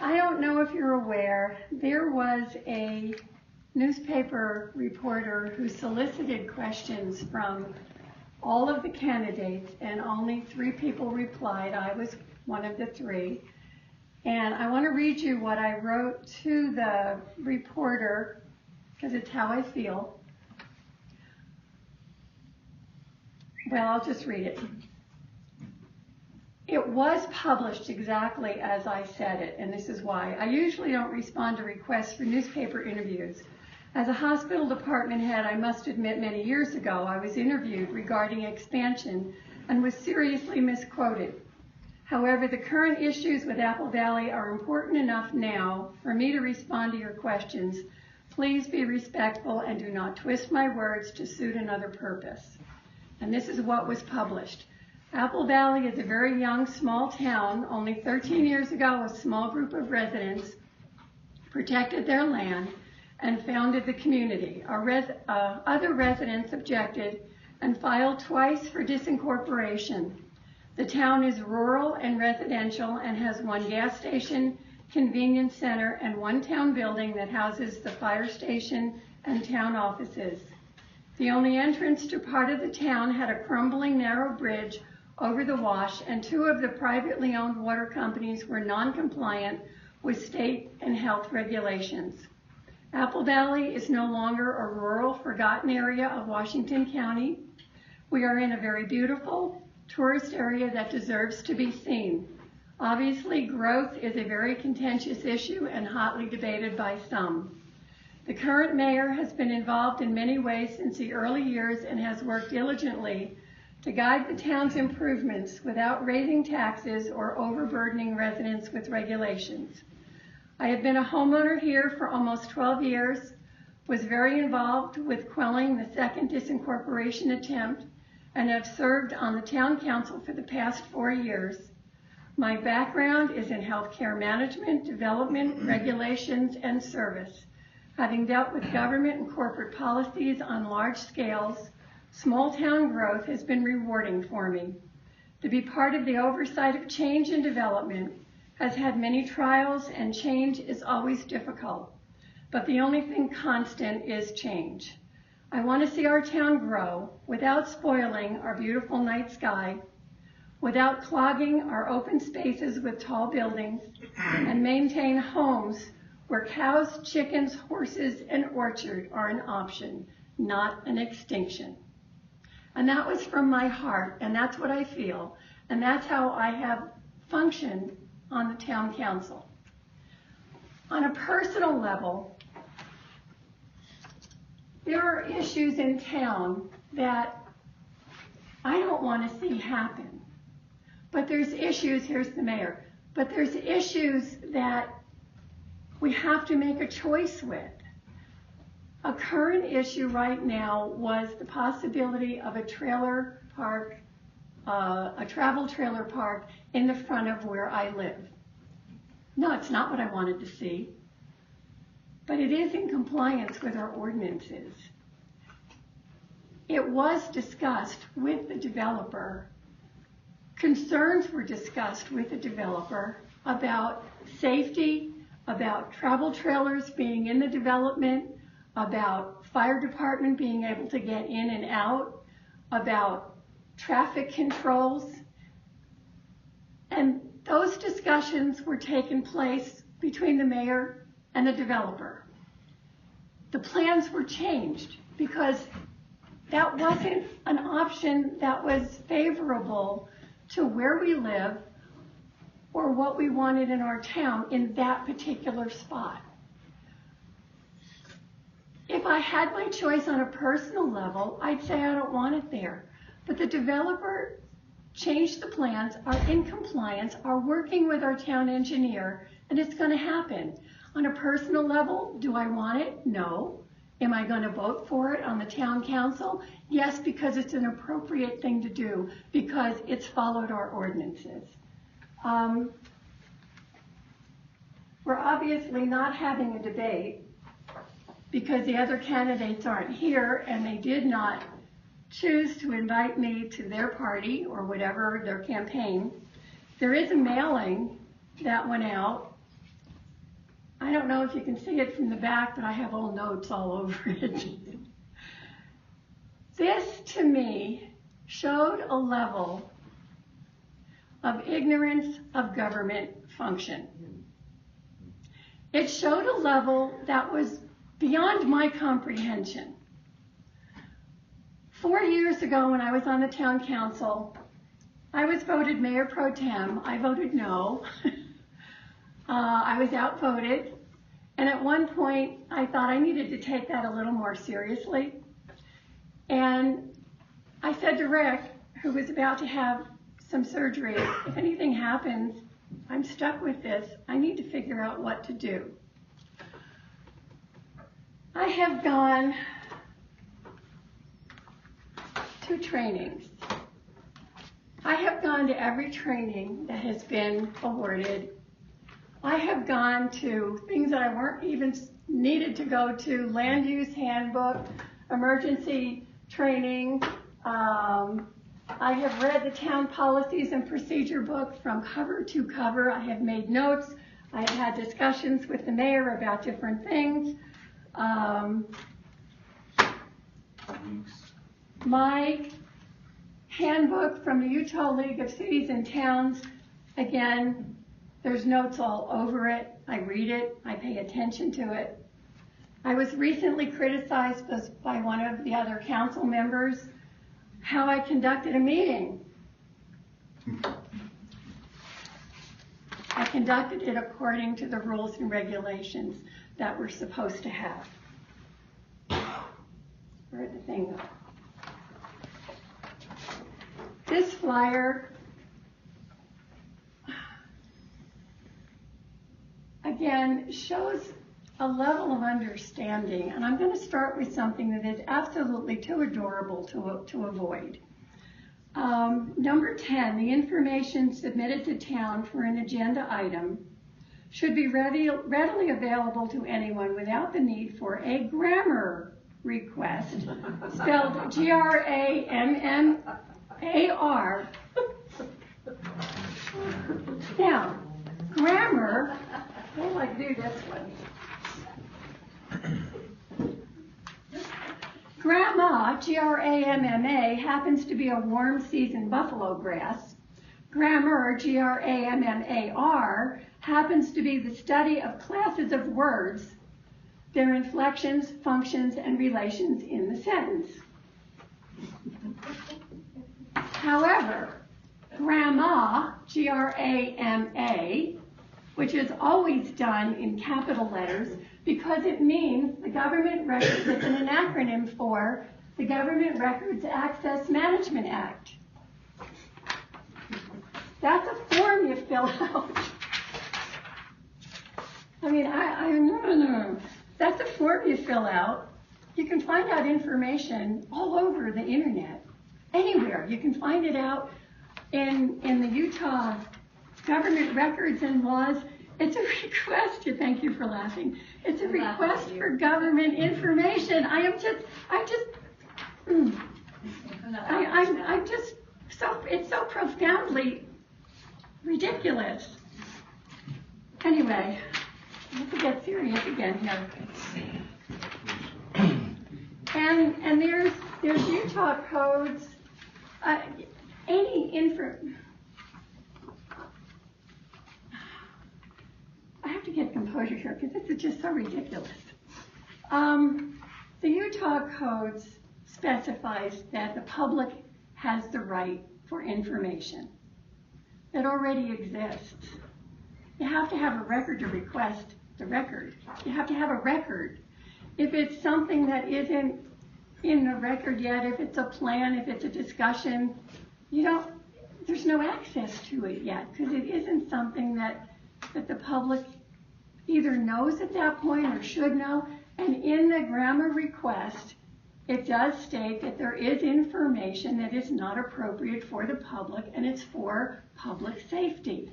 I don't know if you're aware, there was a newspaper reporter who solicited questions from all of the candidates, and only 3 people replied. I was one of the 3. And I want to read you what I wrote to the reporter, because it's how I feel. Well, I'll just read it. It was published exactly as I said it, and this is why. I usually don't respond to requests for newspaper interviews. As a hospital department head, I must admit many years ago, I was interviewed regarding expansion and was seriously misquoted. However, the current issues with Apple Valley are important enough now for me to respond to your questions. Please be respectful and do not twist my words to suit another purpose. And this is what was published. Apple Valley is a very young, small town. Only 13 years ago, a small group of residents protected their land and founded the community. Other residents objected and filed twice for disincorporation. The town is rural and residential and has 1 gas station, convenience center, and 1 town building that houses the fire station and town offices. The only entrance to part of the town had a crumbling narrow bridge over the wash, and 2 of the privately owned water companies were non-compliant with state and health regulations. Apple Valley is no longer a rural, forgotten area of Washington County. We are in a very beautiful tourist area that deserves to be seen. Obviously, growth is a very contentious issue and hotly debated by some. The current mayor has been involved in many ways since the early years and has worked diligently to guide the town's improvements without raising taxes or overburdening residents with regulations. I have been a homeowner here for almost 12 years, was very involved with quelling the second disincorporation attempt, and have served on the town council for the past 4 years. My background is in healthcare management, development, regulations, and service. Having dealt with government and corporate policies on large scales, small town growth has been rewarding for me. To be part of the oversight of change and development has had many trials, and change is always difficult. But the only thing constant is change. I want to see our town grow without spoiling our beautiful night sky, without clogging our open spaces with tall buildings, and maintain homes where cows, chickens, horses, and orchard are an option, not an extinction. And that was from my heart, and that's what I feel, and that's how I have functioned on the town council. On a personal level, there are issues in town that I don't want to see happen. But there's issues, here's the mayor, but there's issues that we have to make a choice with. A current issue right now was the possibility of a trailer park, a travel trailer park in the front of where I live. No, it's not what I wanted to see, but it is in compliance with our ordinances. It was discussed with the developer. Concerns were discussed with the developer about safety, about travel trailers being in the development, about fire department being able to get in and out, about traffic controls. And those discussions were taking place between the mayor and the developer. The plans were changed because that wasn't an option that was favorable to where we live or what we wanted in our town in that particular spot. If I had my choice on a personal level, I'd say I don't want it there. But the developer changed the plans, are in compliance, are working with our town engineer, and it's going to happen. On a personal level, do I want it? No. Am I going to vote for it on the town council? Yes, because it's an appropriate thing to do, because it's followed our ordinances. We're obviously not having a debate because the other candidates aren't here and they did not choose to invite me to their party or whatever, their campaign. There is a mailing that went out I don't know if you can see it from the back, but I have all notes all over it. This, to me, showed a level of ignorance of government function. It showed a level that was beyond my comprehension. 4 years ago, when I was on the town council, I was voted mayor pro tem. I voted no. I was outvoted. And at one point, I thought I needed to take that a little more seriously. And I said to Rick, who was about to have some surgery, if anything happens, I'm stuck with this. I need to figure out what to do. I have gone to trainings. I have gone to every training that has been awarded. I have gone to things that I weren't even needed to go to, land use handbook, emergency training. I have read the town policies and procedure book from cover to cover. I have made notes. I have had discussions with the mayor about different things. My handbook from the Utah League of Cities and Towns, again, there's notes all over it. I read it. I pay attention to it. I was recently criticized by one of the other council members how I conducted a meeting. I conducted it according to the rules and regulations that we're supposed to have. Where'd the thing go? This flyer, again, shows a level of understanding, and I'm going to start with something that is absolutely too adorable to avoid. Number 10, the information submitted to town for an agenda item should be readily available to anyone without the need for a grammar request, spelled G-R-A-M-M-A-R. Now, grammar, I like to do this one. Grandma, G-R-A-M-M-A, happens to be a warm season buffalo grass. Grammar, G-R-A-M-M-A-R, happens to be the study of classes of words, their inflections, functions, and relations in the sentence. However, grandma, G-R-A-M-A, which is always done in capital letters because it means the government records, it's an acronym for the Government Records Access Management Act. That's a form you fill out. I mean, no. That's a form you fill out. You can find out information all over the internet, anywhere. You can find it out in the Utah Government Records and Laws. It's a request. Thank you for laughing. It's a request for government information. It's so profoundly ridiculous. Anyway, I have to get serious again here. And there's Utah codes. I have to get composure here because this is just so ridiculous. The Utah codes specifies that the public has the right for information that already exists. You have to have a record to request the record. You have to have a record. If it's something that isn't in the record yet, if it's a plan, if it's a discussion, there's no access to it yet because it isn't something that the public either knows at that point or should know. And in the grammar request, it does state that there is information that is not appropriate for the public and it's for public safety.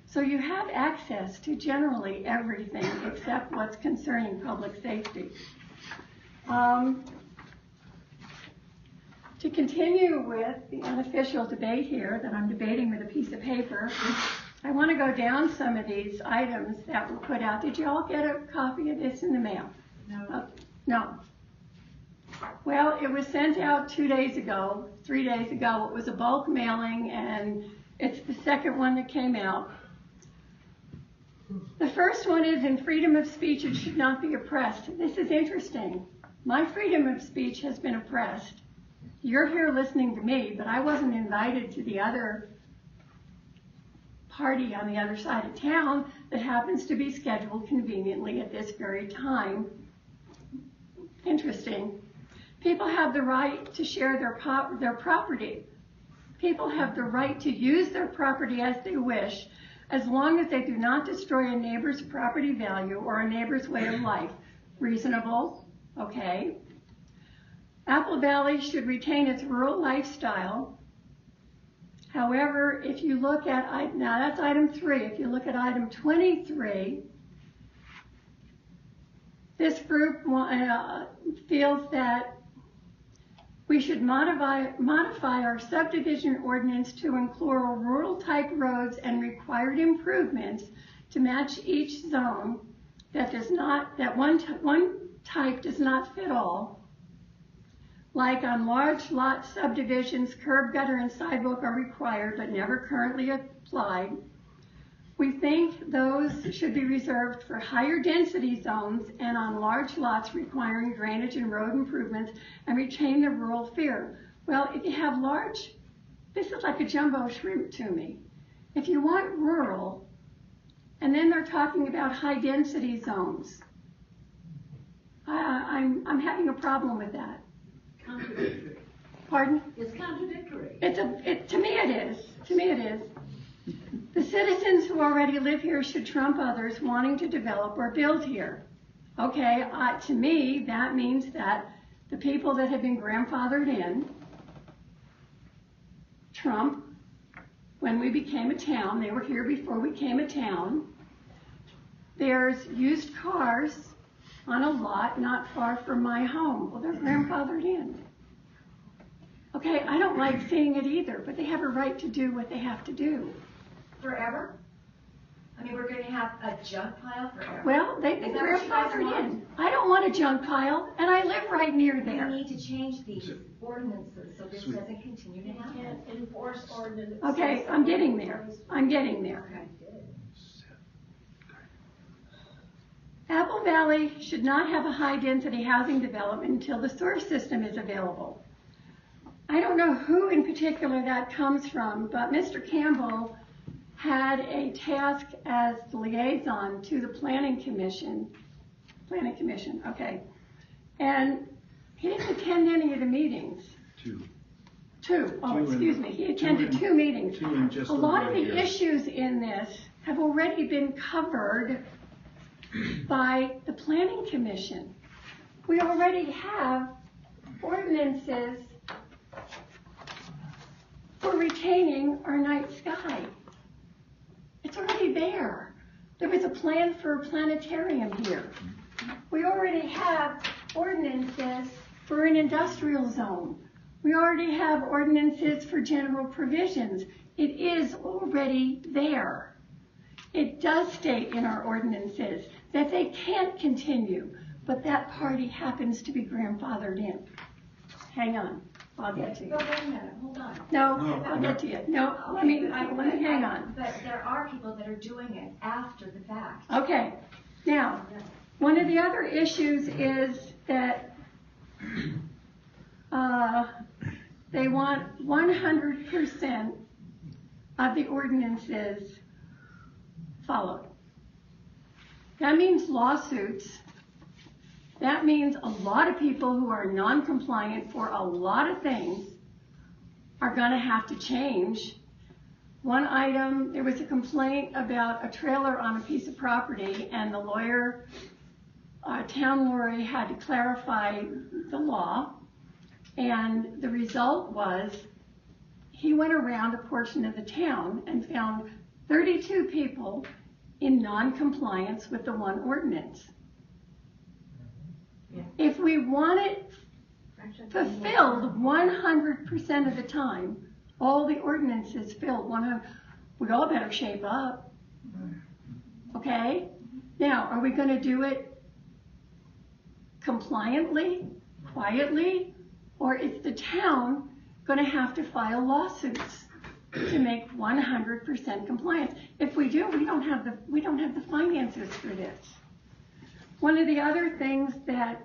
So you have access to generally everything except what's concerning public safety. To continue with the unofficial debate here that I'm debating with a piece of paper, I want to go down some of these items that were put out. Did you all get a copy of this in the mail? No. No. Well, it was sent out 2 days ago, 3 days ago. It was a bulk mailing, and it's the second one that came out. The first one is, in freedom of speech, it should not be oppressed. This is interesting. My freedom of speech has been oppressed. You're here listening to me, but I wasn't invited to the other party on the other side of town that happens to be scheduled conveniently at this very time. Interesting. People have the right to share their property. People have the right to use their property as they wish, as long as they do not destroy a neighbor's property value or a neighbor's way of life. Reasonable, okay. Apple Valley should retain its rural lifestyle. However, if you look at, now that's item 3, if you look at item 23, this group feels that we should modify our subdivision ordinance to include rural type roads and required improvements to match each zone that one type does not fit all. Like on large lot subdivisions, curb, gutter, and sidewalk are required but never currently applied. We think those should be reserved for higher density zones and on large lots requiring drainage and road improvements and retain the rural feel. Well, if you have large, this is like a jumbo shrimp to me. If you want rural, and then they're talking about high density zones, I'm having a problem with that. Contradictory. Pardon? It's contradictory. To me it is. To me it is. The citizens who already live here should trump others wanting to develop or build here. Okay, to me that means that the people that have been grandfathered in trump when we became a town. They were here before we became a town. There's used cars on a lot not far from my home. Well, they're grandfathered in. Okay, I don't like seeing it either, but they have a right to do what they have to do. Forever? I mean, we're going to have a junk pile forever? Well, they've been grandfathered in. I don't want a junk pile, and I live right near there. We need to change these ordinances so this doesn't continue to happen. You can't enforce ordinances. Okay, I'm getting there. I'm getting there. Okay. Apple Valley should not have a high-density housing development until the sewer system is available. I don't know who in particular that comes from, but Mr. Campbell had a task as the liaison to the Planning Commission, okay, and he didn't attend any of the meetings. Excuse me. He attended 2 meetings. A lot of the issues in this have already been covered by the Planning Commission. We already have ordinances for retaining our night sky. It's already there. There was a plan for a planetarium here. We already have ordinances for an industrial zone. We already have ordinances for general provisions. It is already there. It does state in our ordinances that they can't continue, but that party happens to be grandfathered in. Hang on, I'll get to you. But wait a minute, hold on. No, I'll get to you. No, let me hang on. But there are people that are doing it after the fact. Okay, now, one of the other issues is that they want 100% of the ordinances followed. That means lawsuits. That means a lot of people who are non-compliant for a lot of things are going to have to change. One item, there was a complaint about a trailer on a piece of property, and the lawyer, town lawyer, had to clarify the law, and the result was he went around a portion of the town and found 32 people in non-compliance with the one ordinance. Yeah. If we want it fulfilled 100% of the time, all the ordinances filled 100%, we all better shape up. Okay? Now, are we going to do it compliantly, quietly, or is the town going to have to file lawsuits to make 100% compliance? If we do, we don't have the finances for this. One of the other things that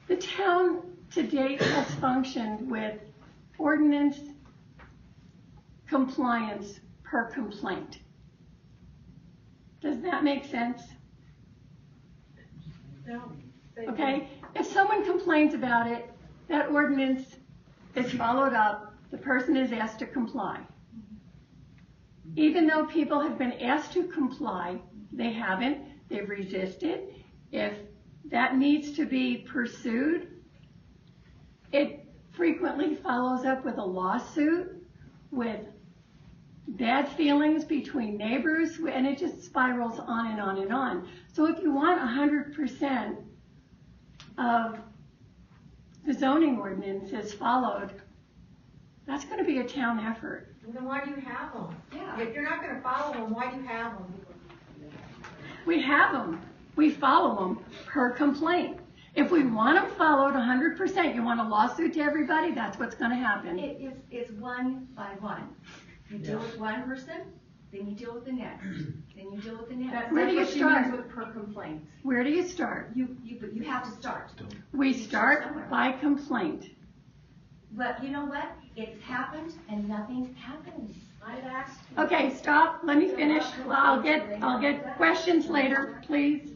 the town to date has functioned with ordinance compliance per complaint. Does that make sense? No. Okay? If someone complains about it, that ordinance is followed up, the person is asked to comply. Even though people have been asked to comply, they haven't, they've resisted. If that needs to be pursued, it frequently follows up with a lawsuit, with bad feelings between neighbors, and it just spirals on and on and on. So if you want 100% of the zoning ordinances followed, that's going to be a town effort. Well, then why do you have them? Yeah. If you're not going to follow them, why do you have them? We have them. We follow them per complaint. If we want them followed 100%, you want a lawsuit to everybody, that's what's going to happen. It's one by one. You deal with one person, then you deal with the next, then you deal with the next. Where do you start? With per complaint. Where do you start? But you have to start. We start by complaint. But you know what? It's happened and nothing happens. I've asked. Okay, stop. Let me finish. I'll get questions later, please.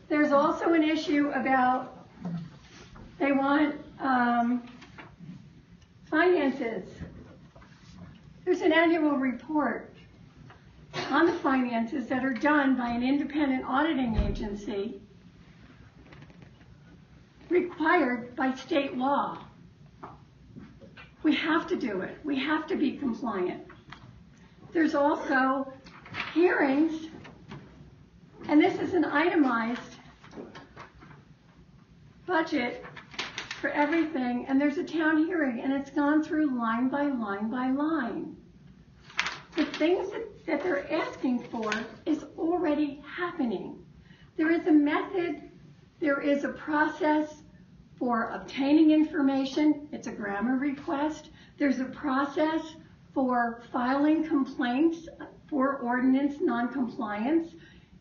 There's also an issue about they want finances. There's an annual report on the finances that are done by an independent auditing agency required by state law. We have to do it. We have to be compliant. There's also hearings, and this is an itemized budget for everything, and there's a town hearing, and it's gone through line by line by line. The things that they're asking for is already happening. There is a method, there is a process for obtaining information. It's a grammar request. There's a process for filing complaints for ordinance non-compliance.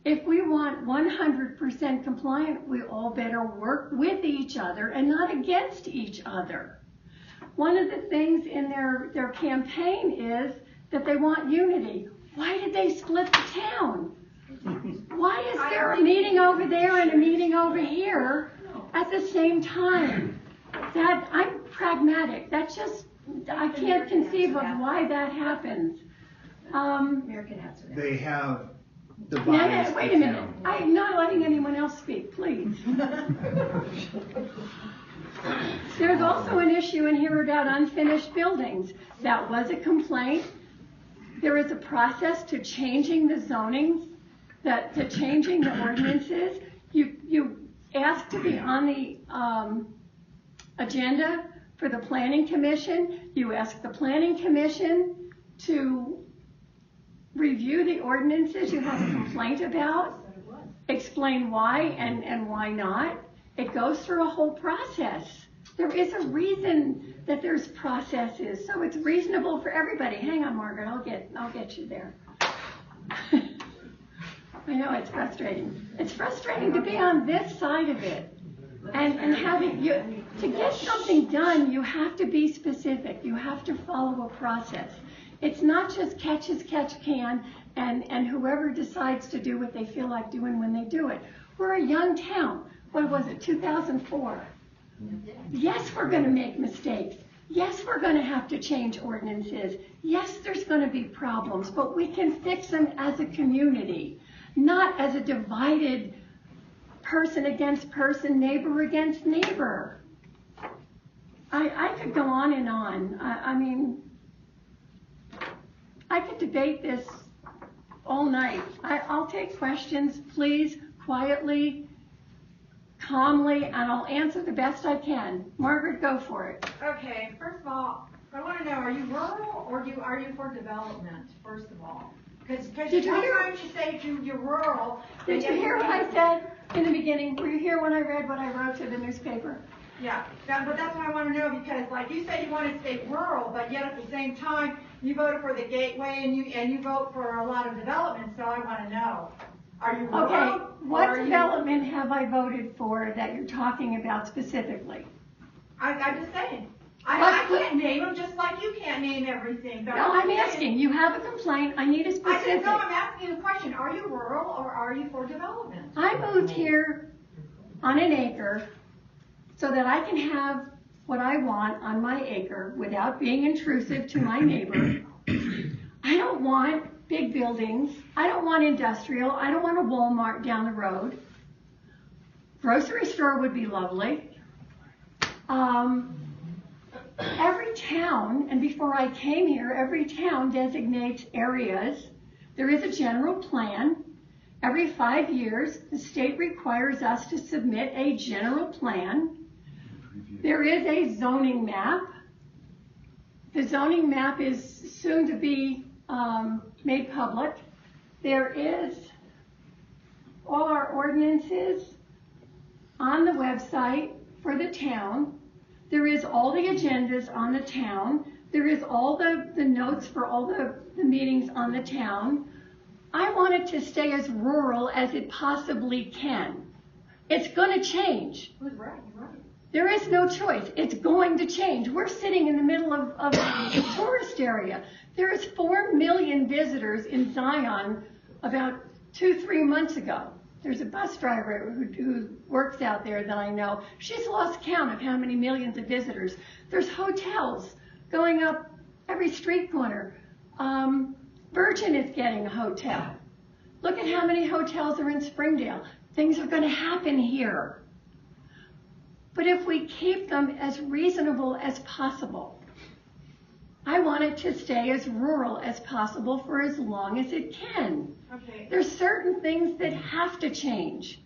If we want 100% compliant, we all better work with each other and not against each other. One of the things in their campaign is that they want unity. Why did they split the town? Why is there a meeting over there and a meeting over here at the same time? That I'm pragmatic. That's just, I can't conceive of why that happens. Mayor can answer that. They have No, devised. wait a minute. I'm not letting anyone else speak, please. There's also an issue in here about unfinished buildings. That was a complaint. There is a process to changing the zonings, to changing the ordinances. You ask to be on the agenda for the Planning Commission. You ask the Planning Commission to review the ordinances you have a complaint about, explain why and why not. It goes through a whole process. There is a reason that there's processes, so it's reasonable for everybody. Hang on, Margaret, I'll get you there. I know it's frustrating. It's frustrating to be on this side of it. And having to get something done, you have to be specific. You have to follow a process. It's not just catch as catch can, and whoever decides to do what they feel like doing when they do it. We're a young town. What was it, 2004? Yes, we're going to make mistakes. Yes, we're going to have to change ordinances. Yes, there's going to be problems, but we can fix them as a community, not as a divided person against person, neighbor against neighbor. I could go on and on. I mean, I could debate this all night. I'll take questions, please, quietly, calmly, and I'll answer the best I can. Margaret, go for it. Okay, first of all, I want to know, are you rural or are you for development, first of all? Because Did you hear- sometimes you say you're rural. Did you hear what I said in the beginning? Were you here when I read what I wrote to the newspaper? Yeah, but that's what I want to know, because like you said, you want to stay rural, but yet at the same time, you voted for the gateway and you vote for a lot of development, so I want to know. Are you rural? Okay, what or are you- development have I voted for that you're talking about specifically? I'm just saying. I What- can't name them, just like you can't name everything. But No, I'm just saying. asking. You have a complaint. I need a I specific. didn't know, I'm asking a question. Are you rural or are you for development? I moved here on an acre so that I can have what I want on my acre without being intrusive to my neighbor. I don't want big buildings. I don't want industrial. I don't want a Walmart down the road. Grocery store would be lovely. Every town, and before I came here, every town designates areas. There is a general plan. Every 5 years, the state requires us to submit a general plan. There is a zoning map. The zoning map is soon to be made public. There is all our ordinances on the website for the town. There is all the agendas on the town. There is all the notes for all the meetings on the town. I want it to stay as rural as it possibly can. It's going to change. Who's right? You're right. There is no choice. It's going to change. We're sitting in the middle of a tourist area. There is 4 million visitors in Zion about 2-3 months ago. There's a bus driver who works out there that I know. She's lost count of how many millions of visitors. There's hotels going up every street corner. Virgin is getting a hotel. Look at how many hotels are in Springdale. Things are going to happen here. But if we keep them as reasonable as possible, I want it to stay as rural as possible for as long as it can. Okay. There's certain things that have to change.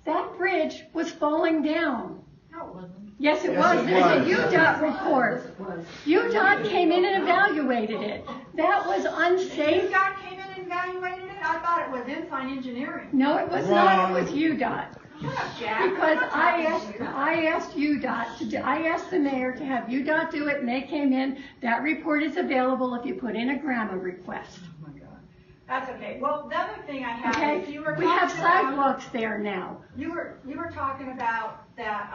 That bridge was falling down. No, it wasn't. Yes, it Yes, was. it There's a was. UDOT report. UDOT came in and evaluated it. That was unsafe. UDOT came in and evaluated it? I thought it was Ensign Engineering. No, it was not. It was UDOT. Shut up, Jack. Because I'm not I talking to you. asked UDOT to do, I asked the mayor to have UDOT do it, and they came in. That report is available if you put in a grandma request. Oh my God. That's okay. Well, the other thing I have Okay? is you were We have talking about, sidewalks there now. you were talking about that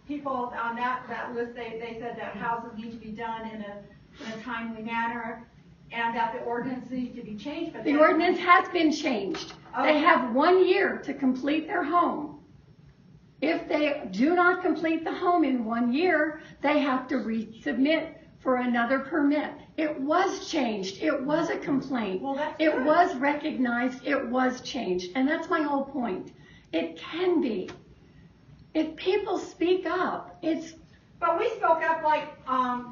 people on that list, they said that houses need to be done in a timely manner and that the ordinance needs to be changed. But The then- ordinance has been changed. They have 1 year to complete their home. If they do not complete the home in 1 year, they have to resubmit for another permit. It was changed. It was a complaint. Well, that's It good. was recognized. It was changed. And that's my whole point. It can be. If people speak up, But we spoke up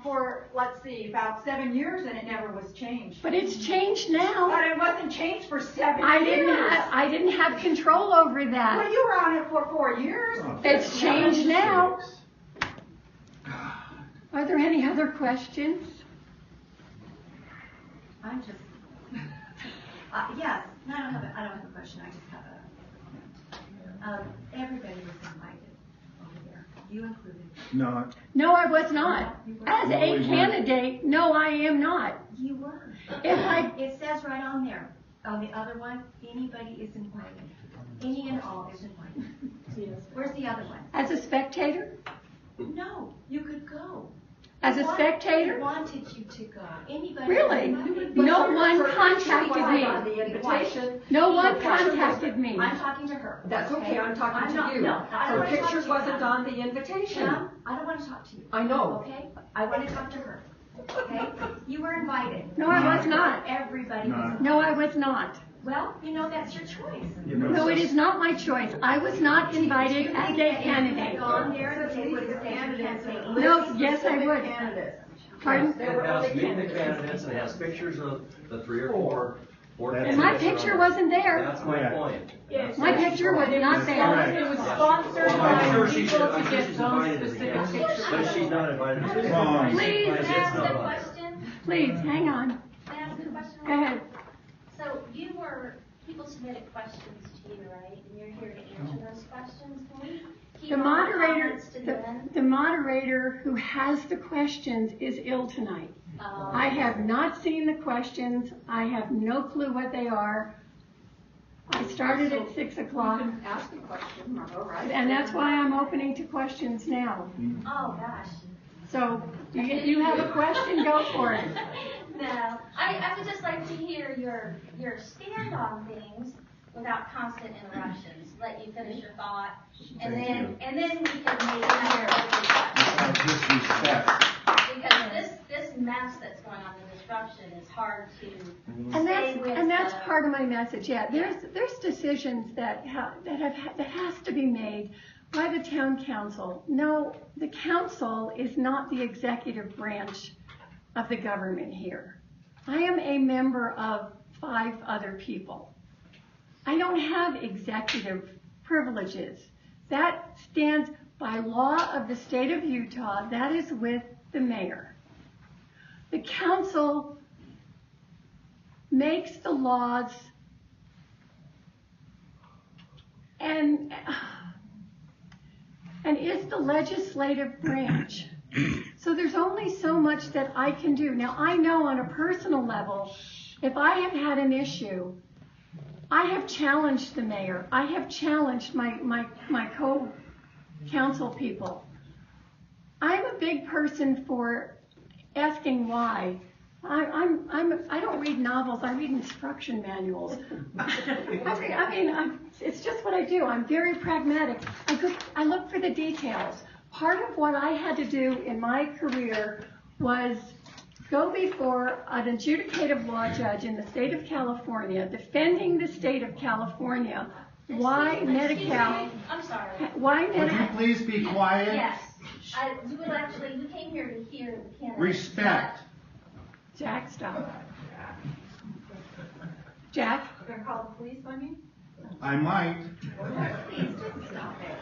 for, let's see, about 7 years and it never was changed. but it's changed now. But it wasn't changed for 7 I years. didn't have control over Well, that. you were on it for 4 years. It's changed now. Are there any other questions? I'm just, yes, no, I don't have a question, I just have a, everybody was invited over there, you included. Not. No, I was not. As No, we a weren't. candidate, no, I am not. You were. If I, It says right on there, on the other one, anybody is invited. Any and all is invited. Where's the other one? as a spectator, No, you could go. as a We spectator, wanted you to go. Anybody. really? was invited. No one contacted On me. the invitation. No one contacted me. I'm talking to her. That's okay, I'm talking to you. No, I don't So want to talk pictures to you. wasn't on the invitation. Tom, I don't want to talk to you. I know. Okay? I want to talk to her. Okay? You were invited. No, I was not. Everybody was No. invited. No, I was not. Well, that's your choice. No, it is not my choice. I was not invited as a candidate. Gone there and they would have said you can't say anything. No, yes, I would. Candidates. Pardon? There were It has other meet the candidates. candidates, and it has pictures of the 3 or 4 And my picture wasn't there. That's my point. My picture was not there. It was sponsored I'm by sure she people should, to I'm sure get she's those invited to the specific guest, pictures. but she's not invited to the Wrong. Please. guest. Can I ask a question? Please, hang on. Can I ask a question? Go ahead. So people submitted questions to you, right? And you're here to answer those questions. Can we keep The all moderator, comments to the end? the moderator who has the questions is ill tonight. I have not seen the questions. I have no clue what they are. I started at 6 o'clock, You can ask a question, all right? and that's why I'm opening to questions now. Oh, gosh. So, if you have a question, go for it. No, I would just like to hear your stand on things without constant interruptions. Let you finish your thought, and then we can maybe have a Disrespect. because this mess that's going on, the disruption, is hard to stay with. And that's part of my message. Yeah, there's decisions that has to be made by the town council. No, the council is not the executive branch of the government here. I am a member of 5 other people. I don't have executive privileges. That stands by law of the state of Utah. That is with the mayor. The council makes the laws and is the legislative branch. So there's only so much that I can do. Now, I know on a personal level, if I have had an issue, I have challenged the mayor. I have challenged my co-council people. I'm a big person for asking why. I don't read novels. I read instruction manuals. It's just what I do. I'm very pragmatic. I look for the details. Part of what I had to do in my career was go before an adjudicative law judge in the state of California, defending the state of California. Why Medi-Cal? I'm sorry. Why Would you Medi-Cal? please be quiet? Yes. We came here to hear the candidates. Respect. Jack, stop. Jack? You're gonna call the police on me? I might. Please, just stop it.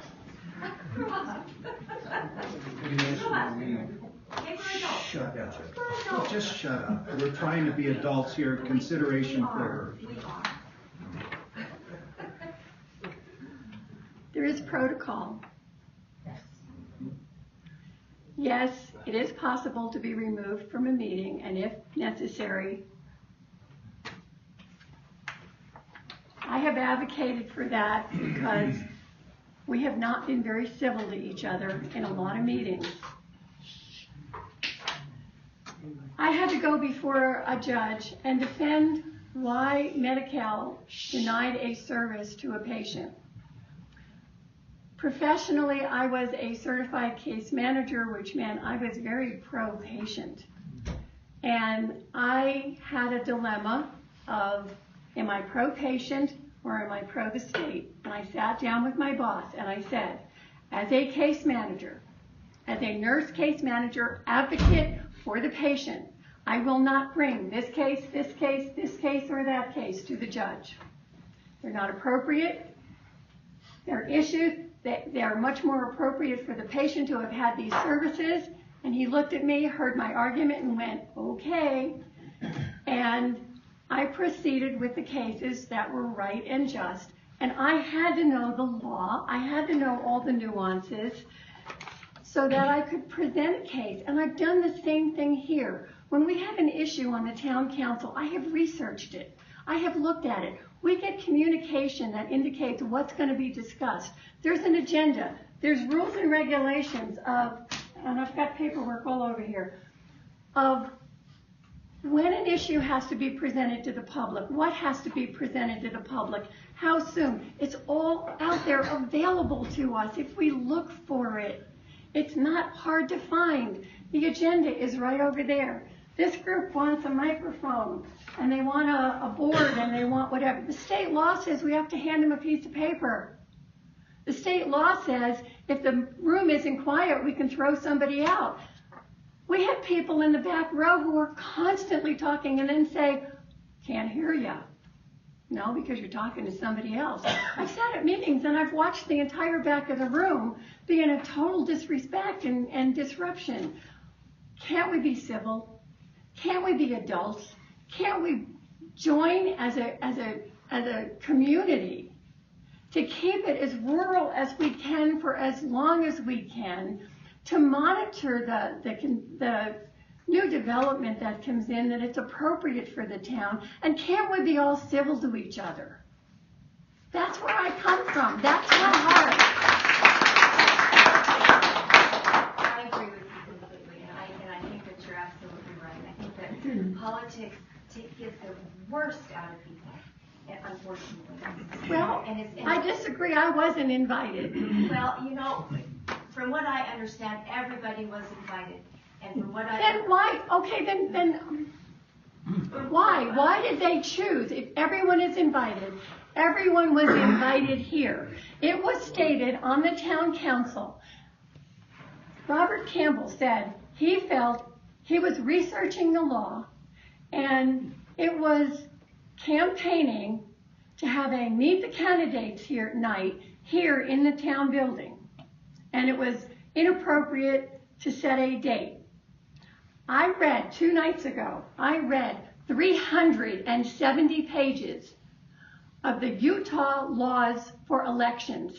Shut up. Just shut up. We're trying to be adults here. Consideration for her. There is protocol. Yes, it is possible to be removed from a meeting, and if necessary, I have advocated for that because we have not been very civil to each other in a lot of meetings. I had to go before a judge and defend why Medi-Cal denied a service to a patient. Professionally, I was a certified case manager, which meant I was very pro-patient. And I had a dilemma of, am I pro-patient or am I pro the state? And I sat down with my boss and I said, as a case manager, as a nurse case manager, advocate for the patient, I will not bring this case, this case, this case, or that case to the judge. They're not appropriate. They're issues. They are much more appropriate for the patient to have had these services. And he looked at me, heard my argument, and went, okay. And I proceeded with the cases that were right and just. And I had to know the law. I had to know all the nuances so that I could present a case. And I've done the same thing here. When we have an issue on the town council, I have researched it. I have looked at it. We get communication that indicates what's going to be discussed. There's an agenda. There's rules and regulations of, and I've got paperwork all over here, of when an issue has to be presented to the public, what has to be presented to the public, how soon. It's all out there available to us if we look for it. It's not hard to find. The agenda is right over there. This group wants a microphone, and they want a board, and they want whatever. The state law says we have to hand them a piece of paper. The state law says if the room isn't quiet, we can throw somebody out. We have people in the back row who are constantly talking and then say, can't hear ya. No, because you're talking to somebody else. I've sat at meetings and I've watched the entire back of the room be in a total disrespect and disruption. Can't we be civil? Can't we be adults? Can't we join as a community to keep it as rural as we can for as long as we can, to monitor the new development that comes in, that it's appropriate for the town, and can't we be all civil to each other? That's where I come from. That's my heart. I agree with you completely, and I think that you're absolutely right. I think that politics gets the worst out of people, unfortunately. Well, I disagree. I wasn't invited. Well, you know, from what I understand, everybody was invited. And from what Then why? Okay, then why? Why did they choose? If everyone is invited, everyone was invited here. It was stated on the town council. Robert Campbell said he felt he was researching the law, and it was campaigning to have a meet the candidates here night here in the town building, and it was inappropriate to set a date. I read 2 nights ago, I read 370 pages of the Utah laws for elections.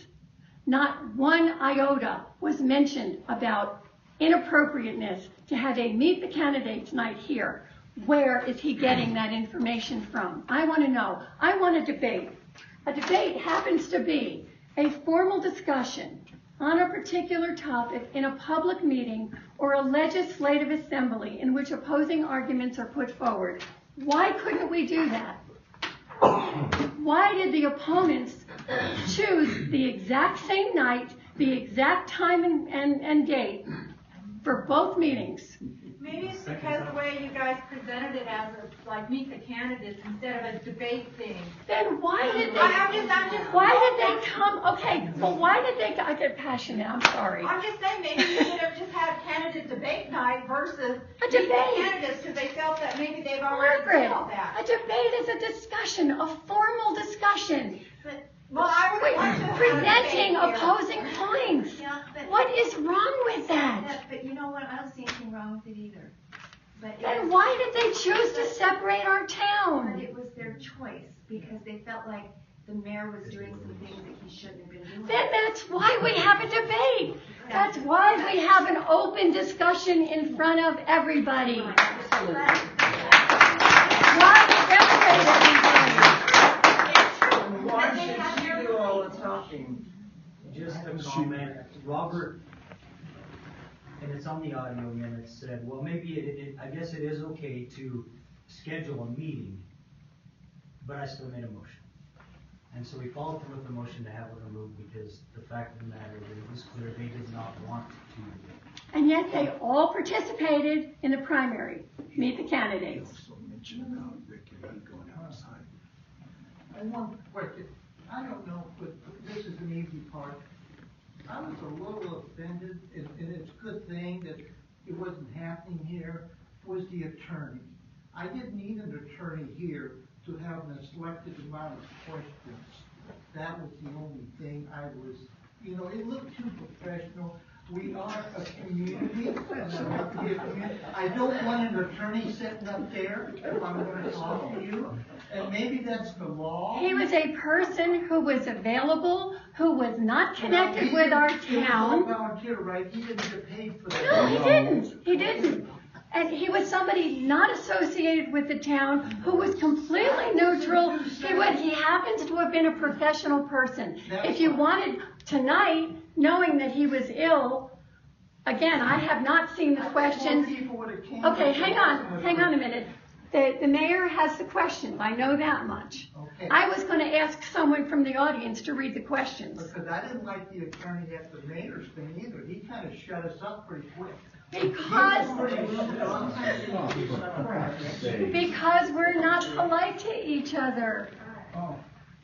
Not one iota was mentioned about inappropriateness to have a meet the candidates night here. Where is he getting that information from? I want to know. I want a debate. A debate happens to be a formal discussion on a particular topic in a public meeting or a legislative assembly in which opposing arguments are put forward. Why couldn't we do that? Why did the opponents choose the exact same night, the exact time and date for both meetings? Maybe it's because the way you guys presented it as like meet the candidates instead of a debate thing. Then why did they? I'm just. Why did they come? Okay, well, why did they? I get passionate. I'm sorry. I'm just saying maybe you should have just had candidate debate night versus A debate. meet the candidates, because they felt that maybe they've already Margaret, done all that. a debate is a discussion, a formal discussion. Well, I would like to have a Presenting debate here. opposing points. Yeah, but, What is wrong with that? but you know what? I don't see anything wrong with it either. But Then why did they choose to separate our But town? it was their choice because they felt like the mayor was doing some things that he shouldn't have been doing. Then that's why we have a debate. That's why we have an open discussion in front of everybody. Why separate everybody? Why should she do all the talking? Just a comment, Robert, and it's on the audio again, it said, well, maybe I guess it is okay to schedule a meeting, but I still made a motion. And so we followed through with the motion to have it removed because the fact of the matter is it was clear they did not want to. And yet they all participated in the primary. Meet the candidates. I have one question. I don't know, but this is an easy part. I was a little offended, and it's a good thing that it wasn't happening here, was the attorney. I didn't need an attorney here to have an selected amount of questions. That was the only thing I was, it looked too professional. We are a community, and I want to be a community. I don't want an attorney sitting up there if I'm going to talk to you, and maybe that's the law. He was a person who was available, who was not connected with our He was town. all volunteer, right? He didn't get paid for that. No, he didn't. He didn't. And he was somebody not associated with the town who was completely neutral. He happens to have been a professional person. If you wanted tonight, knowing that he was ill, again, I have not seen the questions. Okay, hang on a minute. The mayor has the questions. I know that much. Okay. I was going to ask someone from the audience to read the questions. Because I didn't like the attorney at the mayor's thing either. He kind of shut us up pretty quick. Because we're not polite to each other.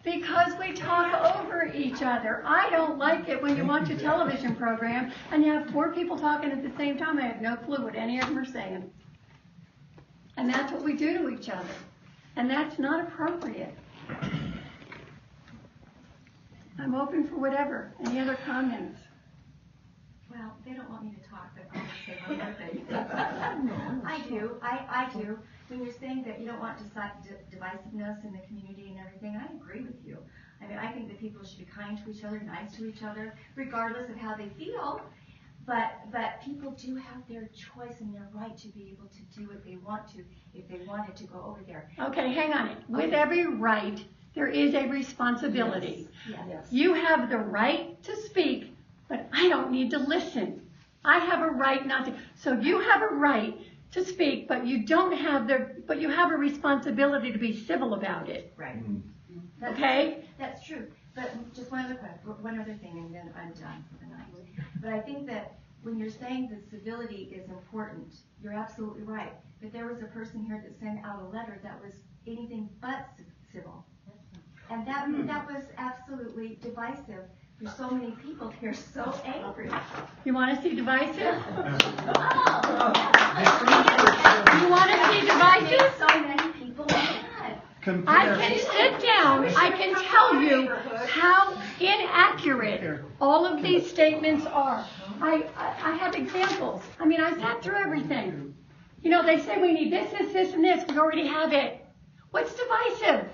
Because we talk over each other. I don't like it when you watch a television program and you have 4 people talking at the same time. I have no clue what any of them are saying. And that's what we do to each other. And that's not appropriate. I'm open for whatever. Any other comments? Well, they don't want me to talk, but I'll just say one more thing. I do. When you're saying that you don't want divisiveness in the community and everything, I agree with you. I mean, I think that people should be kind to each other, nice to each other, regardless of how they feel. But people do have their choice and their right to be able to do what they want to if they wanted to go over there. Okay, hang on. With every right, there is a responsibility. Yes. You have the right to speak, but I don't need to listen. I have a right not to. So you have a right to speak, but you don't have but you have a responsibility to be civil about it. Right. Okay? That's true. But just one other thing, and then I'm done for the night. But I think that when you're saying that civility is important, you're absolutely right. But there was a person here that sent out a letter that was anything but civil. And that was absolutely divisive. There's so many people here so angry. You want to see divisive? Oh! You want to see divisive? So many people mad. I can sit down. I can tell you how inaccurate all of these statements are. I have examples. I mean, I sat through everything. You know, they say we need this, and this. We already have it. What's divisive?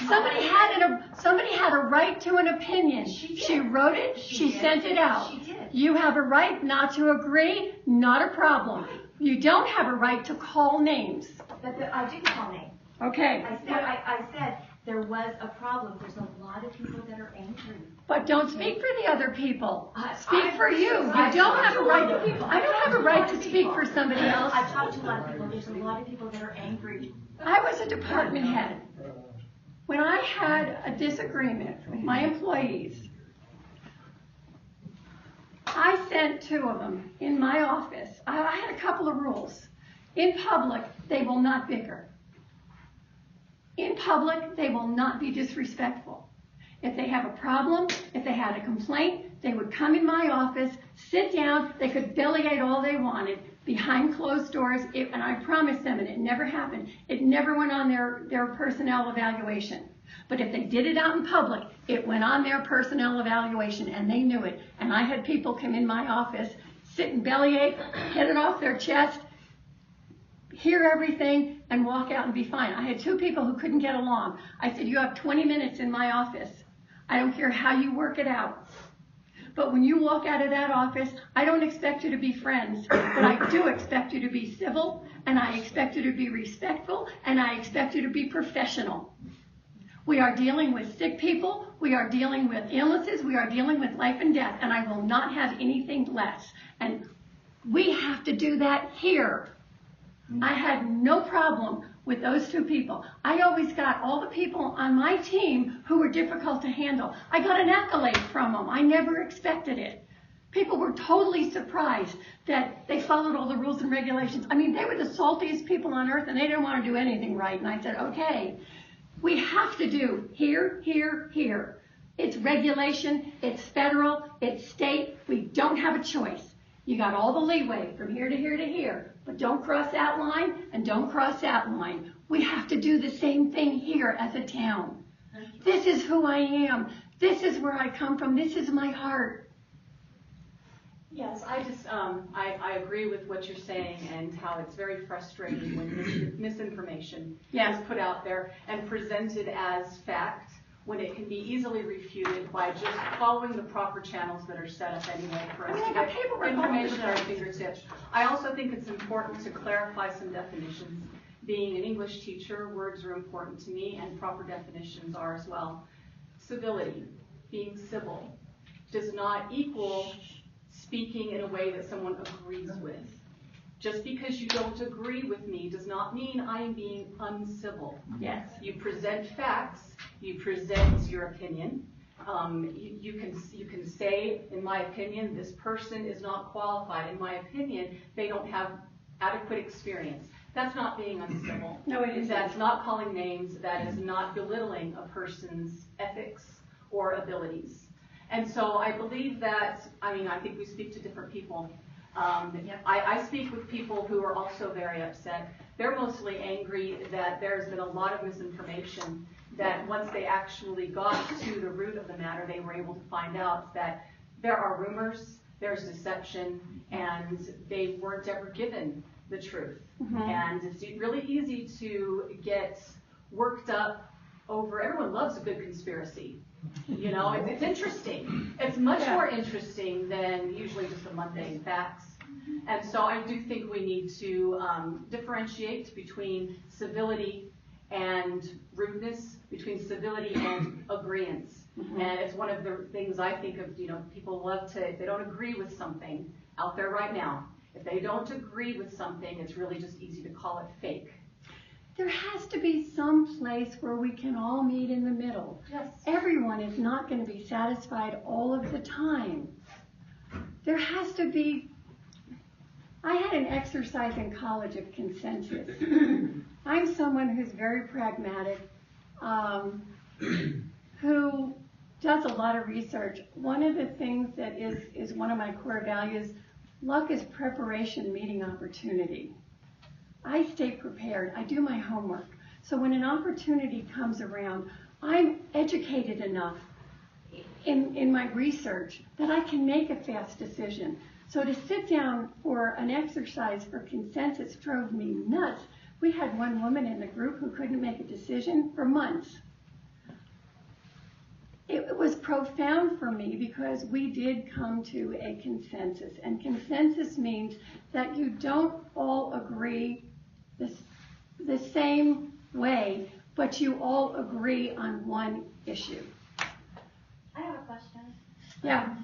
Somebody had a right to an opinion. She wrote it. She sent it out. She did. You have a right not to agree. Not a problem. You don't have a right to call names. But I didn't call names. Okay. I said there was a problem. There's a lot of people that are angry. But don't speak for the other people. Speak for you. You don't have a right to. I don't have a right to speak for somebody else. I've talked to a lot of people. There's a lot of people that are angry. I was a department head. When I had a disagreement with my employees, I sent 2 of them in my office. I had a couple of rules. In public, they will not bicker. In public, they will not be disrespectful. If they have a problem, if they had a complaint, they would come in my office, sit down, they could delegate all they wanted behind closed doors, and I promised them, and it never happened, it never went on their personnel evaluation. But if they did it out in public, it went on their personnel evaluation, and they knew it. And I had people come in my office, sit and bellyache, get it off their chest, hear everything, and walk out and be fine. I had 2 people who couldn't get along. I said, you have 20 minutes in my office. I don't care how you work it out. But when you walk out of that office, I don't expect you to be friends, but I do expect you to be civil, and I expect you to be respectful, and I expect you to be professional. We are dealing with sick people, we are dealing with illnesses, we are dealing with life and death, and I will not have anything less. And we have to do that here. I had no problem with those 2 people. I always got all the people on my team who were difficult to handle. I got an accolade from them. I never expected it. People were totally surprised that they followed all the rules and regulations. I mean, they were the saltiest people on earth, and they didn't want to do anything right. And I said, okay, we have to do here, here, here. It's regulation, it's federal, it's state. We don't have a choice. You got all the leeway from here to here to here, but don't cross that line and don't cross that line. We have to do the same thing here as a town. This is who I am. This is where I come from. This is my heart. Yes, I agree with what you're saying and how it's very frustrating when misinformation is put out there and presented as fact when it can be easily refuted by just following the proper channels that are set up anyway for us to get information at our fingertips. I also think it's important to clarify some definitions. Being an English teacher, words are important to me, and proper definitions are as well. Civility, being civil, does not equal speaking in a way that someone agrees with. Just because you don't agree with me does not mean I am being uncivil. Yes. You present facts, you present your opinion. You can say, in my opinion, this person is not qualified. In my opinion, they don't have adequate experience. That's not being uncivil. No, it isn't. That's not calling names. That is not belittling a person's ethics or abilities. And so I believe that, I think we speak to different people. I speak with people who are also very upset. They're mostly angry that there's been a lot of misinformation that once they actually got to the root of the matter, they were able to find out that there are rumors, there's deception, and they weren't ever given the truth. And it's really easy to get worked up over, everyone loves a good conspiracy. You know, it's interesting. It's much more interesting than usually just the mundane facts. And so I do think we need to differentiate between civility and rudeness, between civility and agreeance. And it's one of the things I think of, you know, people love to, if they don't agree with something out there right now, if they don't agree with something, it's really just easy to call it fake. There has to be some place where we can all meet in the middle. Yes. Everyone is not going to be satisfied all of the time. There has to be, I had an exercise in college of consensus. I'm someone who's very pragmatic, who does a lot of research. One of the things that is one of my core values, luck is preparation meeting opportunity. I stay prepared. I do my homework. So when an opportunity comes around, I'm educated enough in my research that I can make a fast decision. So to sit down for an exercise for consensus drove me nuts. We had one woman in the group who couldn't make a decision for months. It was profound for me because we did come to a consensus. And consensus means that you don't all agree the same way, but you all agree on one issue. I have a question. Yeah.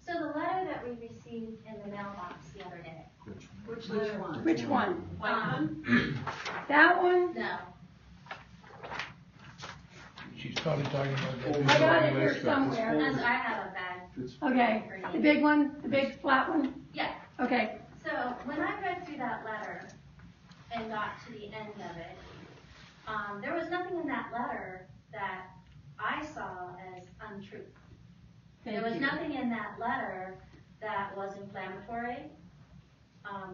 So the letter that we received in the mailbox the other day. Which one? Which one? White one? That one? No. She's probably talking about I got it here somewhere. I have a bag. Okay. The big one? The big flat one? Yeah. Okay. So when I read through that letter and got to the end of it, there was nothing in that letter that I saw as untrue. There was nothing in that letter that was inflammatory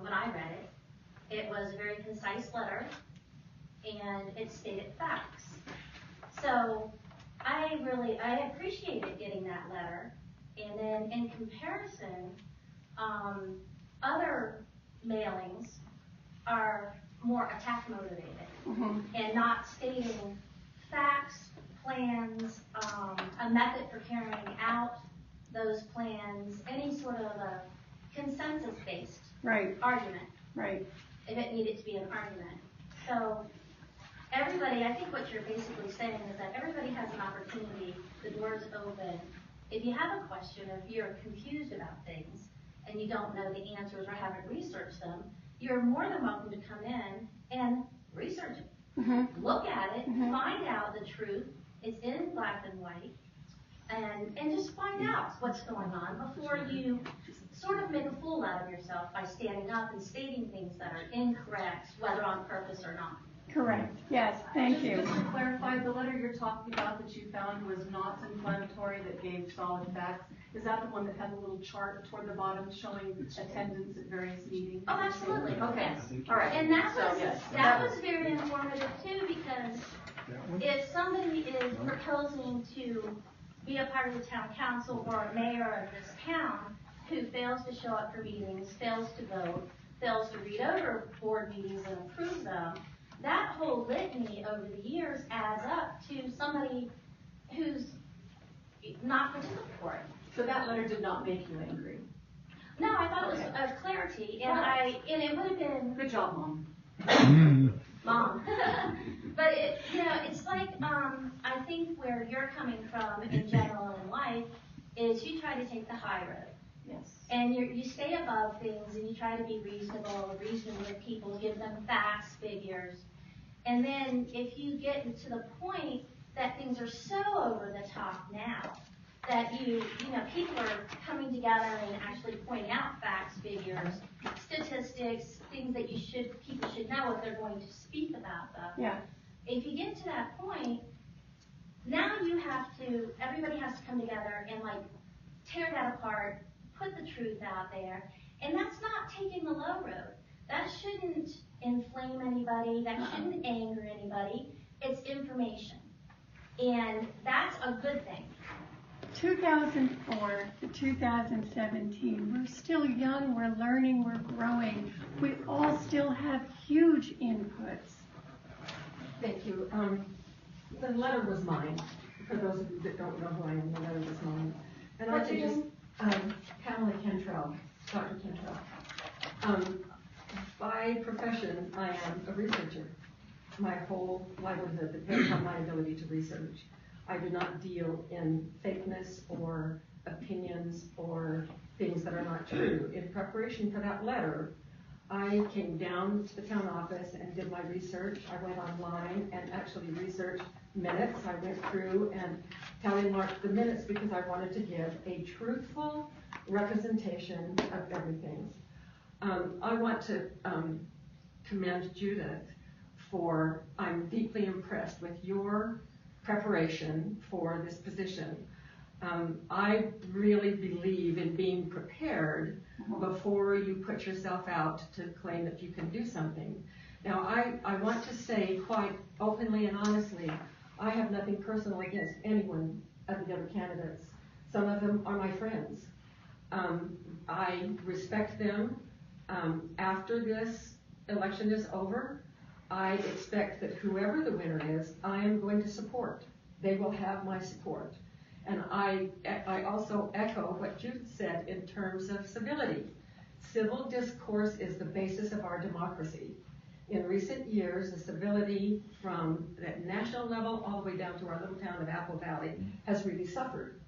when I read it. It was a very concise letter, and it stated facts. So I appreciated getting that letter, and then in comparison, other mailings are more attack motivated and not stating facts, plans, a method for carrying out those plans, any sort of a consensus-based argument. Right. If it needed to be an argument. So everybody, I think what you're basically saying is that everybody has an opportunity, the door's open. If you have a question or if you're confused about things and you don't know the answers or haven't researched them, you're more than welcome to come in and research it. Look at it, find out the truth. It's in black and white. And just find out what's going on before you sort of make a fool out of yourself by standing up and stating things that are incorrect, whether on purpose or not. Correct. Yes. Thank you. Just to clarify, the letter you're talking about that you found was not inflammatory, that gave solid facts. Is that the one that had the little chart toward the bottom showing attendance at various meetings? Oh, absolutely. Okay. Yes. All right. And that So, was yes. that was very informative too, because if somebody is proposing to be a part of the town council or a mayor of this town who fails to show up for meetings, fails to vote, fails to read over board meetings and approve them, that whole litany over the years adds up to somebody who's not participatory. So that letter did not make you angry? No, I thought it was a clarity, and it would have been. Good job, Mom. Mom. But it's like I think where you're coming from in general in life is you try to take the high road. Yes. And you stay above things and you try to be reasonable, reason with people, give them facts, figures. And then if you get to the point that things are so over the top now that people are coming together and actually pointing out facts, figures, statistics, things that people should know if they're going to speak about them. Yeah. If you get to that point, now everybody has to come together and tear that apart, put the truth out there, and that's not taking the low road. That shouldn't inflame anybody, that shouldn't anger anybody. It's information. And that's a good thing. 2004 to 2017, we're still young, we're learning, we're growing. We all still have huge inputs. Thank you. The letter was mine. For those of you that don't know who I am, the letter was mine. And I can just, Pamela Cantrell, Dr. Cantrell. By profession, I am a researcher. My whole livelihood depends on my ability to research. I do not deal in fakeness or opinions or things that are not true. In preparation for that letter, I came down to the town office and did my research. I went online and actually researched minutes. I went through and tally marked the minutes because I wanted to give a truthful representation of everything. I want to commend Judith for, I'm deeply impressed with your preparation for this position. I really believe in being prepared before you put yourself out to claim that you can do something. Now, I want to say quite openly and honestly, I have nothing personal against anyone of the other candidates. Some of them are my friends. I respect them. After this election is over, I expect that whoever the winner is, I am going to support. They will have my support. And I also echo what Judith said in terms of civility. Civil discourse is the basis of our democracy. In recent years, the civility from the national level all the way down to our little town of Apple Valley has really suffered.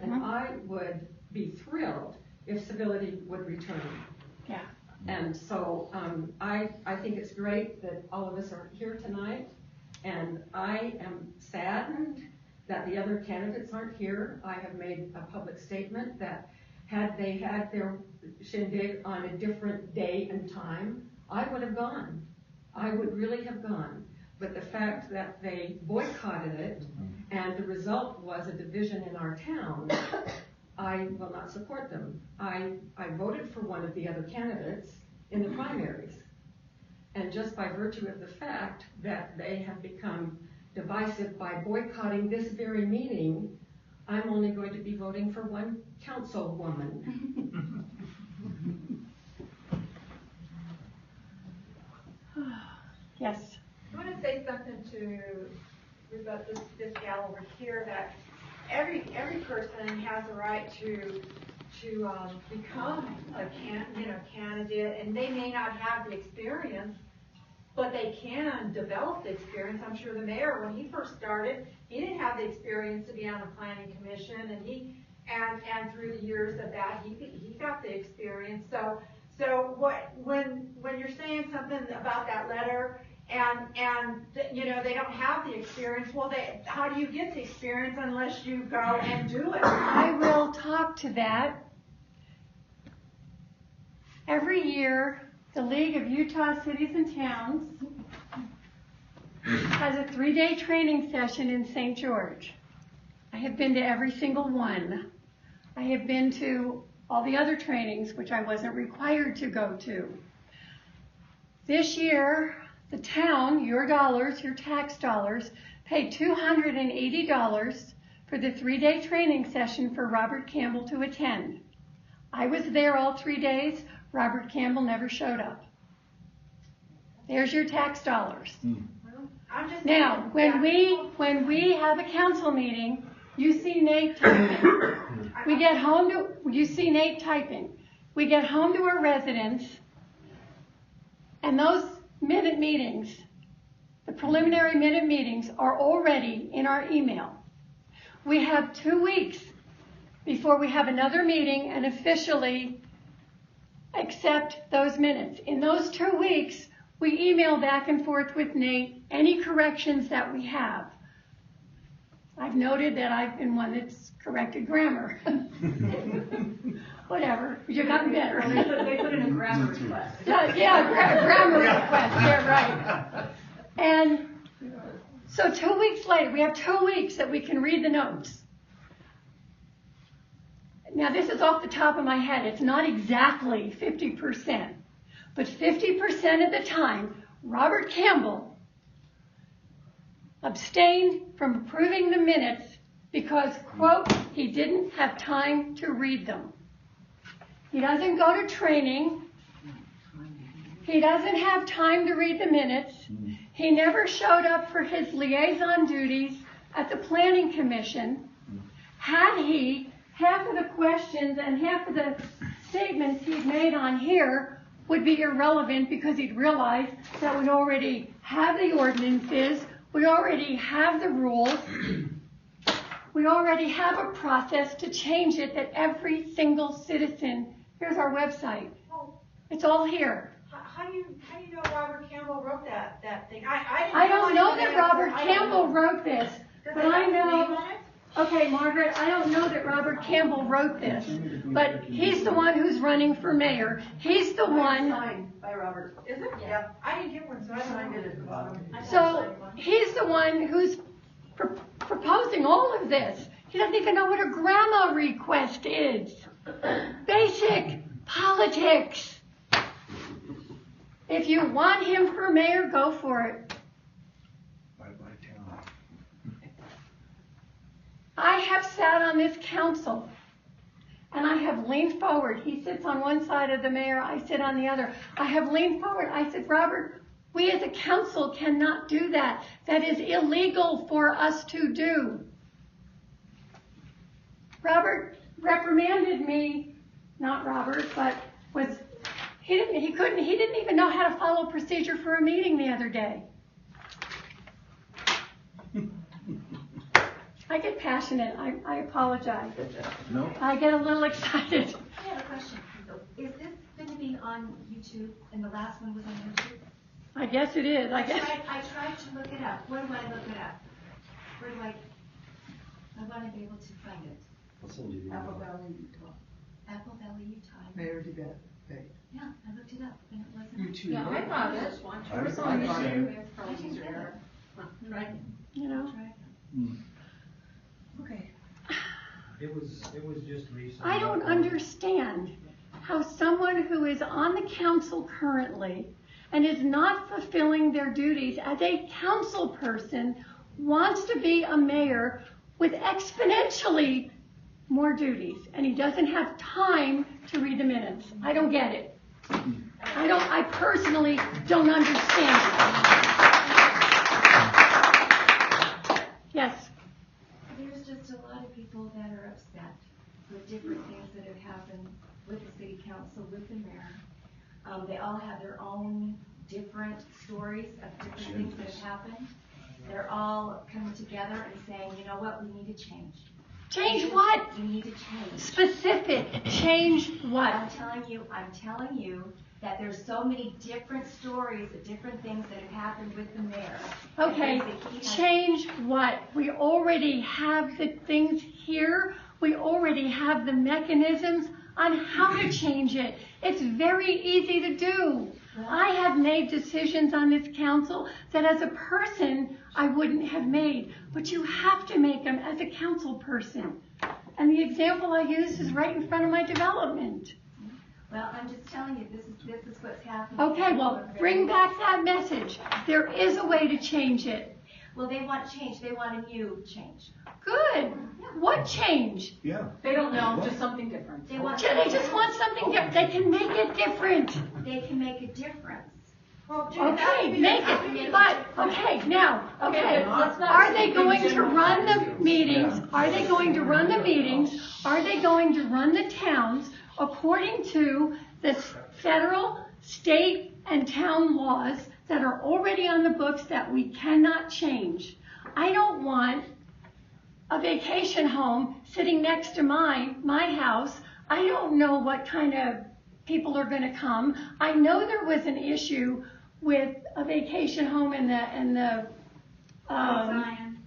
And I would be thrilled if civility would return. Yeah. And so I think it's great that all of us are here tonight, and I am saddened that the other candidates aren't here. I have made a public statement that had they had their shindig on a different day and time, I would have gone. I would really have gone. But the fact that they boycotted it and the result was a division in our town, I will not support them. I voted for one of the other candidates in the primaries. And just by virtue of the fact that they have become divisive by boycotting this very meeting, I'm only going to be voting for one councilwoman. Yes. I want to say something to rebut this gal over here, that every person has a right to become a candidate, and they may not have the experience, but they can develop the experience. I'm sure the mayor, when he first started, he didn't have the experience to be on the planning commission, and through the years of that, he got the experience. So when you're saying something about that letter, and they don't have the experience, well, how do you get the experience unless you go and do it? I will talk to that. Every year, the League of Utah Cities and Towns has a 3-day training session in St. George. I have been to every single one. I have been to all the other trainings, which I wasn't required to go to. This year, the town, your dollars, your tax dollars, paid $280 for the 3-day training session for Robert Campbell to attend. I was there all 3 days. Robert Campbell never showed up. There's your tax dollars. Now, when we have a council meeting, you see Nate typing. You see Nate typing. We get home to our residence, and those minute meetings, the preliminary minute meetings, are already in our email. We have 2 weeks before we have another meeting and officially accept those minutes. In those 2 weeks, we email back and forth with Nate any corrections that we have. I've noted that I've been one that's corrected grammar. Whatever, you've gotten better. They put in a grammar request. Grammar request, yeah, right. And so 2 weeks later, we have 2 weeks that we can read the notes. Now, this is off the top of my head. It's not exactly 50%, but 50% of the time, Robert Campbell abstained from approving the minutes because, quote, he didn't have time to read them. He doesn't go to training. He doesn't have time to read the minutes. He never showed up for his liaison duties at the Planning Commission. Had he, half of the questions and half of the statements he'd made on here would be irrelevant because he'd realize that we already have the ordinances, we already have the rules, we already have a process to change it that every single citizen, here's our website, it's all here. How do you know Robert Campbell wrote that thing? I don't know that Robert Campbell wrote this, but I know. Okay, Margaret, I don't know that Robert Campbell wrote this, but he's the one who's running for mayor. He's the one. Signed by Robert. Is it? Yeah. I didn't get one, so I signed it at the bottom. So he's the one who's proposing all of this. He doesn't even know what a grandma request is. Basic politics. If you want him for mayor, go for it. I have sat on this council and I have leaned forward. He sits on one side of the mayor, I sit on the other. I have leaned forward. I said, Robert, we as a council cannot do that. That is illegal for us to do. Robert reprimanded me, not Robert, but he didn't even know how to follow procedure for a meeting the other day. I get passionate. I apologize. No. I get a little excited. I have a question. Is this going to be on YouTube? And the last one was on YouTube? I guess it is. I guess. I tried to look it up. Where do I look it up? Where do I want to be able to find it. I'll send you the Apple email. Valley, Utah. Apple Valley, Utah. Mayor debate. Yeah, I looked it up and it wasn't. YouTube. Yeah, I found it. I It's found on it. YouTube. I didn't get it. Right. You know. Okay. It was just recent. I don't understand how someone who is on the council currently and is not fulfilling their duties as a council person wants to be a mayor with exponentially more duties, and he doesn't have time to read the minutes. I don't get it. I personally don't understand it. Yes. There's just a lot of people that are upset with different things that have happened with the city council, with the mayor. They all have their own different stories of different things that have happened. They're all coming together and saying, you know what, we need to change. Change what? We need to change. Specific. Change what? I'm telling you that there's so many different stories of different things that have happened with the mayor. Okay, change what? We already have the things here. We already have the mechanisms on how to change it. It's very easy to do. I have made decisions on this council that as a person I wouldn't have made, but you have to make them as a council person. And the example I used is right in front of my development. Well, I'm just telling you, this is what's happening. Okay, well, bring back that message. There is a way to change it. Well, they want change. They want a new change. Good. What change? Yeah. They don't know, just something different. They want. They just want something different. They can make it different. They can make a difference. Okay, make it. But, okay, now, okay. Are they going to run the meetings? Are they going to run the meetings? Are they going to run the towns according to the federal, state, and town laws that are already on the books that we cannot change? I don't want a vacation home sitting next to my house. I don't know what kind of people are going to come. I know there was an issue with a vacation home in the Mount Zion.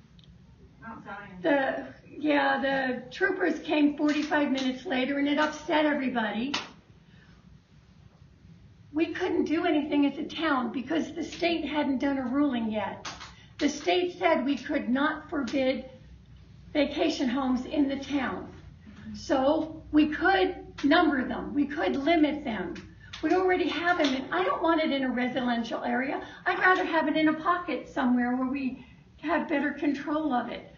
The troopers came 45 minutes later and it upset everybody. We couldn't do anything as a town because the state hadn't done a ruling yet. The state said we could not forbid vacation homes in the town. So we could number them. We could limit them. We already have them. I don't want it in a residential area. I'd rather have it in a pocket somewhere where we have better control of it.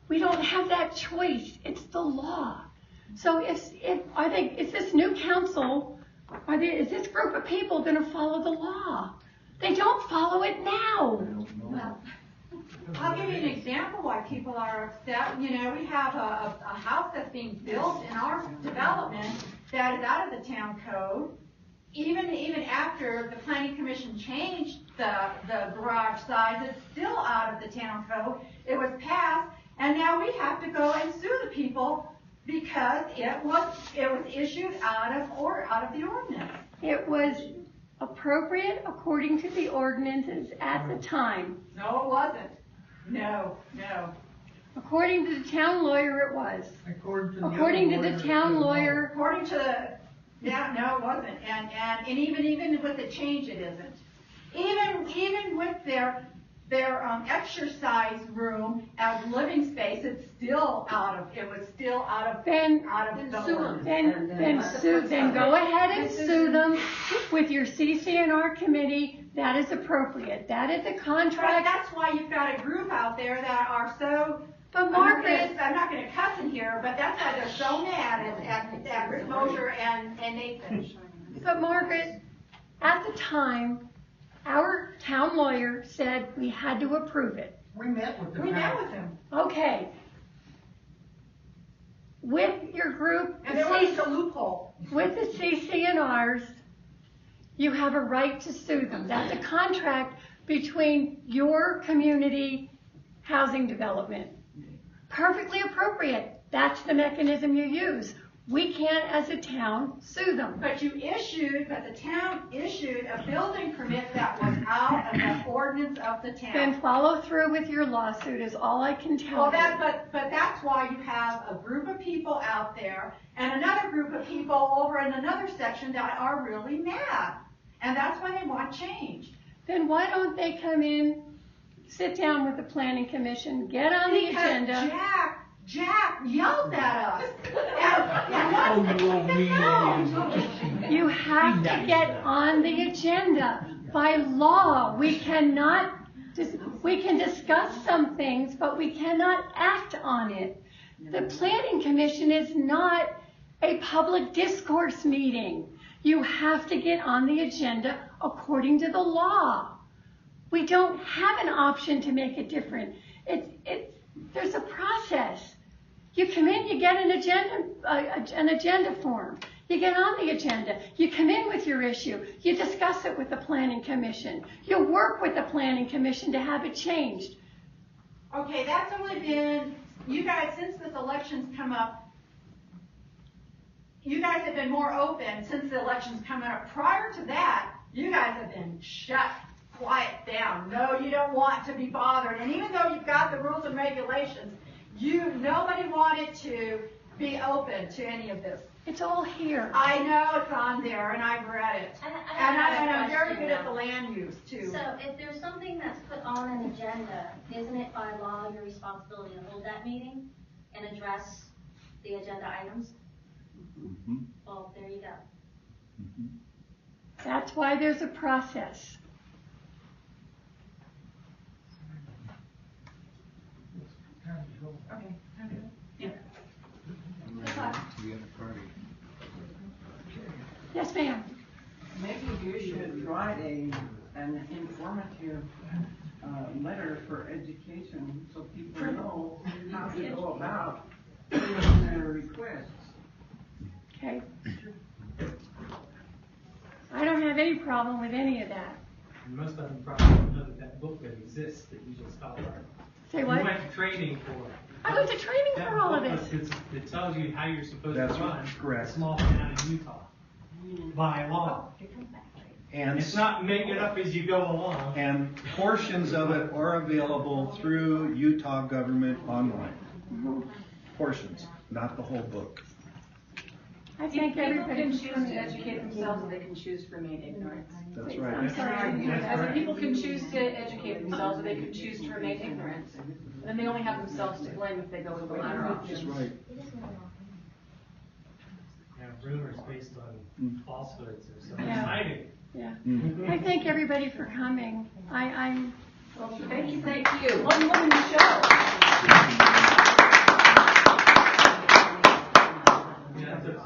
We don't have that choice. It's the law. So is this new council, is this group of people going to follow the law? They don't follow it now. Well, I'll give you an example why people are upset. You know, we have a house that's being built in our development that is out of the town code. Even after the planning commission changed the garage size, it's still out of the town code. It was passed, and now we have to go and sue the people because it was issued out of the ordinance. It was appropriate according to the ordinances at the time. No, it wasn't. No. According to the town lawyer, it was. According to the town lawyer. According to no, it wasn't. And even with the change, it isn't. Even with their exercise room as living space, it's still out of. It was still out of. Then go ahead and sue them with your CC&R committee. That is appropriate. That is a contract. That's why you've got a group out there that are so. But Margaret, I'm not going to cuss in here, but that's why they're so mad at Rick Mosher and Nathan. But Margaret, at the time, our town lawyer said we had to approve it. We met with him. Okay. With your group, and there was a loophole. With the CC&Rs, you have a right to sue them. That's a contract between your community housing development. Perfectly appropriate. That's the mechanism you use. We can't, as a town, sue them. But the town issued a building permit that was out of the ordinance of the town. Then follow through with your lawsuit is all I can tell you. But that's why you have a group of people out there and another group of people over in another section that are really mad. And that's why they want change. Then why don't they come in, sit down with the planning commission, get on the agenda. Jack yelled at us. You have to get on the agenda. By law, we can discuss some things, but we cannot act on it. The planning commission is not a public discourse meeting. You have to get on the agenda according to the law. We don't have an option to make it different. There's a process. You come in, you get an agenda form. You get on the agenda. You come in with your issue. You discuss it with the planning commission. You work with the planning commission to have it changed. Okay, that's only been, you guys, since this election's come up, you guys have been more open since the election's come up. Prior to that, you guys have been shut, quiet down. No, you don't want to be bothered. And even though you've got the rules and regulations, nobody wanted to be open to any of this. It's all here. I know it's on there, and I've read it. And I'm very good at the land use, too. So if there's something that's put on an agenda, isn't it by law your responsibility to hold that meeting and address the agenda items? Mm-hmm. Well, there you go. Mm-hmm. That's why there's a process. Okay. Yeah. Yes, ma'am. Maybe you should write an informative letter for education so people know how to go about doing their requests. Okay. I don't have any problem with any of that. You must have a problem with that book that exists that you just talked about. Say what? You went to training for it. I went to training for all of this. It tells you how you're supposed That's to run correct. a small town in Utah by law. And it's not make it up as you go along. And portions of it are available through Utah government online. Mm-hmm. Portions, not the whole book. I think everybody can choose to educate themselves, or they can choose to remain ignorant. That's right. I'm sorry. People can choose to educate themselves, or they can choose to remain ignorant. And they only have themselves to blame if they go with the latter That's option. right. Yeah, rumors based on falsehoods or something. Yeah. Hiding. Yeah. Mm-hmm. I thank everybody for coming. Thank you. Thank you. One woman show. Yeah.